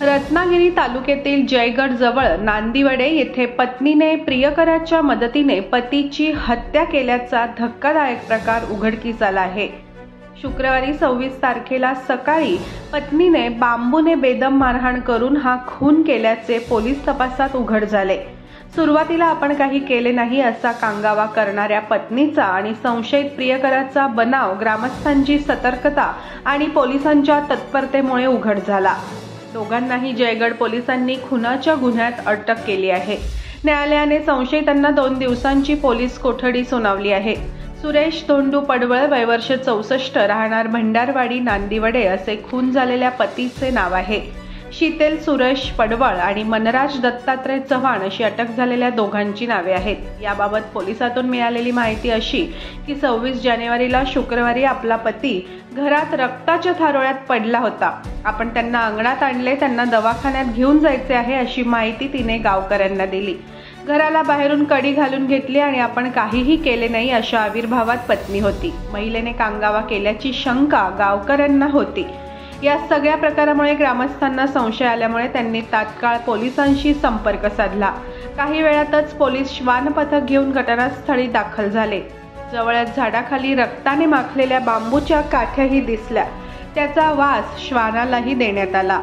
रत्नागिरी तालुक्यातील जयगड जवळ नांदिवडे येथे पत्नीने प्रियकराच्या मदतीने पतीची हत्या केल्याचा धक्कादायक प्रकार उघडकीस आला आहे। शुक्रवारी 26 तारखेला सकाळी पत्नीने बांबूने बेदम मारहाण करून हा खून केल्याचे पोलीस तपासात उघड झाले। सुरुवातीला आपण काही केले नाही असा कांगावा करणाऱ्या पत्नीचा आणि संशयित प्रियकराचा बनाव ग्रामस्थांची सतर्कता आणि पोलिसांच्या तत्परतेमुळे उघड झाला। दोघांनाही जयगड पोलिसांनी खुनाच्या गुन्ह्यात अटक केली आहे। न्यायालयाने संशयितांना 2 दिवसांची पोलीस कोठडी सुनावली आहे। सुरेश धोंडू पडवळ वय वर्ष 64 राहणार भंडारवाडी नांदिवडे असे खून झालेल्या पतीचे नाव आहे। शीतेल सुरेश पडवळ आणि मनराज दत्तात्रय चव्हाण अशी अटक झालेल्या दोघांची नावे आहेत। याबाबत पोलिसातून मिळालेली माहिती अशी की 26 जानेवारीला शुक्रवारी आपला पती घरात रक्ताच्या थारोळ्यात पडला होता। आपण त्यांना अंगणात आणले, त्यांना दवाखान्यात घेऊन जायचे आहे अशी माहिती तिने गावकऱ्यांना दिली। घराला बाहेरून कडी घालून घेतली आणि आपण काहीही केले नाही अशा आविर्भावात पत्नी होती। महिलेने कांगावा केल्याची शंका गावकऱ्यांना होती। या सगळ्या प्रकारामुळे ग्रामस्थांना संशय आल्यामुळे त्यांनी तात्काळ पोलिसांशी संपर्क साधला। काही वेळातच पोलीस श्वान पथक घेऊन घटनास्थळी दाखल झाले। जवळच झाडाखाली रक्ताने माखलेल्या बांबूच्या काठ्याही दिसल्या, त्याचा वास श्वानालाही देण्यात आला।